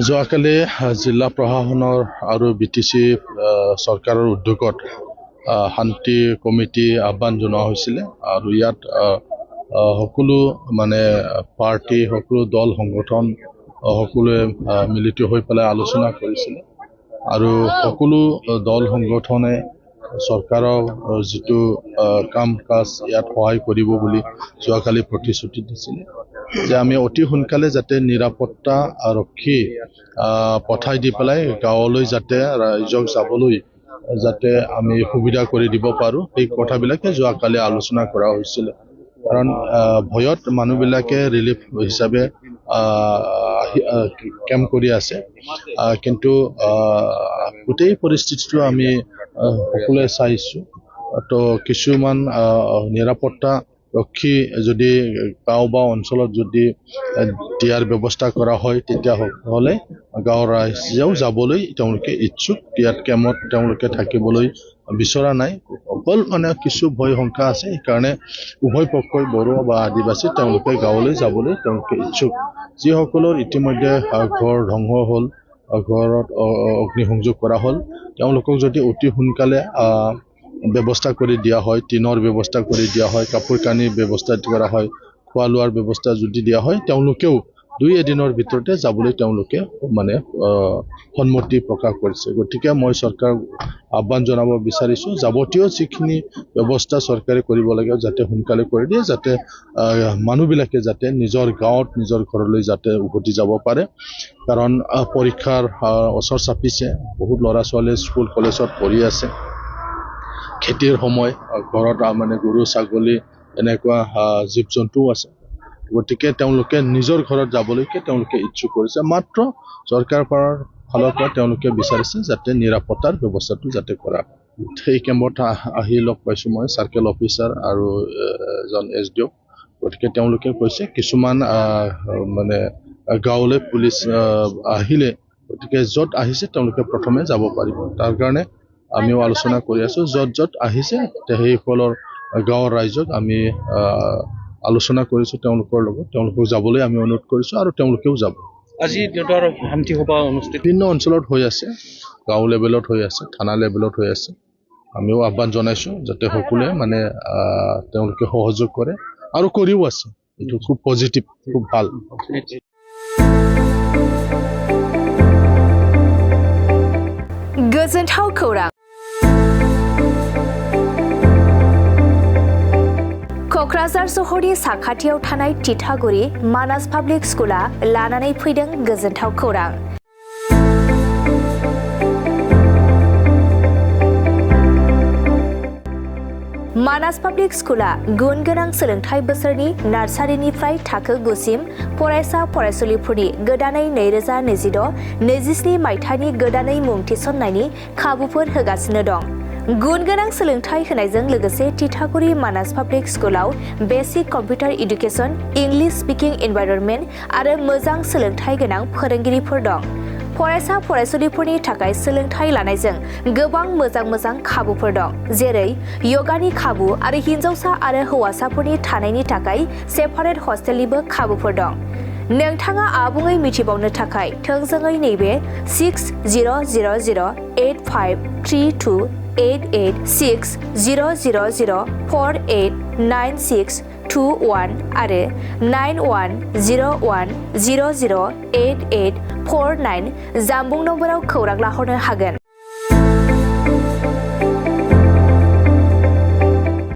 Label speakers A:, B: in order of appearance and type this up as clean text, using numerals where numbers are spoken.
A: যোৱাকালি জিলা প্ৰশাসনৰ আৰু BTC চৰকাৰৰ উদ্যোগত শান্তি কমিটি আহ্বান জনোৱা হৈছিলে আৰু ইয়াত সকলো পাৰ্টি সকলো দল সংগঠন সকলোৱে মিলিত হৈ পেলাই আলোচনা কৰিছিলে আৰু সকলো দল সংগঠনে চৰকাৰৰ যিটো কাম কাজ ইয়াত সহায় কৰিব বুলি যোৱাকালি প্ৰতিশ্ৰুতি দিছিলে যে আমি অতি সোনকালে যাতে নিৰাপত্তা আৰক্ষী পঠাই দি পেলাই গাঁৱলৈ যাতে ৰাইজক যাবলৈ যাতে আমি সুবিধা কৰি দিব পাৰো এই কথাবিলাকে যোৱাকালি আলোচনা কৰা হৈছিল কাৰণ ভয়ত মানুহবিলাকে ৰিলিফ হিচাপে কেম্প কৰি আছে কিন্তু গোটেই পৰিস্থিতিটো আমি সকলোৱে চাইছো তো কিছুমান নিৰাপত্তা ৰক্ষী যদি গাঁও বা অঞ্চলত যদি দিয়াৰ ব্যৱস্থা কৰা হয় তেতিয়া হ'লে গাঁৱৰ ৰাইজেও যাবলৈ তেওঁলোকে ইচ্ছুক ইয়াত কেম্পত তেওঁলোকে থাকিবলৈ বিচৰা নাই অকল কিছু ভয় শংকা আছে সেইকাৰণে উভয় পক্ষই বড়ো বা আদিবাসী তেওঁলোকে গাঁৱলৈ যাবলৈ তেওঁলোকে ইচ্ছুক যিসকলৰ ইতিমধ্যে ঘৰ ধ্বংস হ'ল ঘৰত অগ্নিসংযোগ কৰা হ'ল তেওঁলোকক যদি অতি সোনকালে ব্যৱস্থা কৰি দিয়া হয় টিনৰ ব্যৱস্থা কৰি দিয়া হয় কাপোৰ কানি ব্যৱস্থা কৰা হয় খোৱা লোৱাৰ ব্যৱস্থা যদি দিয়া হয় তেওঁলোকেও 2 দিনৰ ভিতৰতে যাবলৈ তেওঁলোকে সন্মতি প্ৰকাশ কৰিছে গতিকে মই চৰকাৰক আহ্বান জনাব বিচাৰিছো যাৱতীয় যিখিনি ব্যৱস্থা চৰকাৰে কৰিব লাগে যাতে সোনকালে কৰি দিয়ে যাতে মানুহবিলাকে যাতে নিজৰ গাঁৱত নিজৰ ঘৰলৈ যাতে উভতি যাব পাৰে কাৰণ পৰীক্ষাৰ ওচৰ চাপিছে বহুত ল'ৰা ছোৱালী স্কুল কলেজত পঢ়ি আছে খেতিৰ সময় ঘৰত গৰু ছাগলী এনেকুৱা জীৱ জন্তুও আছে গতিকে তেওঁলোকে নিজৰ ঘৰত যাবলৈকে তেওঁলোকে ইচ্ছুক কৰিছে মাত্ৰ চৰকাৰৰ ফালৰ পৰা তেওঁলোকে বিচাৰিছে যাতে নিৰাপত্তাৰ ব্যৱস্থাটো যাতে কৰা এই কেম্পত আহি লগ পাইছো মই সাৰ্কেল অফিচাৰ আৰু এজন SDO গতিকে তেওঁলোকে কৈছে কিছুমান গাঁৱলৈ পুলিচ আহিলে গতিকে য'ত আহিছে তেওঁলোকে প্ৰথমে যাব পাৰিব তাৰ কাৰণে আমিও আলোচনা কৰি আছো য'ত আহিছে সেইসকলৰ গাঁৱৰ ৰাইজক আমি আলোচনা কৰিছো তেওঁলোকৰ লগত তেওঁলোকক যাবলৈ আমি অনুৰোধ কৰিছো আৰু তেওঁলোকেও যাব
B: আজি দিনৰ শান্তি সভা অনুষ্ঠিত
A: বিভিন্ন অঞ্চলত হৈ আছে গাঁও লেভেলত হৈ আছে থানা লেভেলত হৈ আছে আমিও আহ্বান জনাইছো যাতে সকলোৱে তেওঁলোকে সহযোগ কৰে আৰু কৰিও আছে এইটো খুব পজিটিভ খুব ভাল
C: गोजोनथाव खौरां क'क्राझार सहरनि साखाथियाव थानाय तितागुरि मानास पाब्लिक स्कुला लानानै फैदों गोजोनथाव खौरां मानास पाब्लिक स्कुला गुन गोनां सोलोंथाइ बोसोरनि नार्सारिनिफ्राय थाखो 9 सिम फरायसा फरायसुलिफोरनि गोदानै 2026-27 मायथाइनि गोदानै मुं थिसननायनि खाबुफोर होगासिनो दं गुन गोनां सोलोंथाइ होनायजों लोगोसे तितागुरि मानास पाब्लिक स्कुलाव बेसिक कम्पिउटार एडुकेशन इंग्लिश स्पीकिं एनवायरनमेन्ट आरो मोजां सोलोंथाइ गोनां फोरोंगिरिफोर दं फरायसा फरायसुलिफोरनि थाखाय सोलोंथाइ लानायजों गोबां मोजां खाबुफोर दं जेरै योगानि खाबु आरो हिन्जावसा आरो हौवासाफोरनि थानायनि थाखाय सेपारेट हस्टेलनिबो खाबुफोर दं नोंथाङा आबुङै मिथिबावनो थाखाय थोंजोङै नैबे 60008853286000489621 आरो 9101008849 जानबुं नम्बराव खौरां लाहरनो हागोन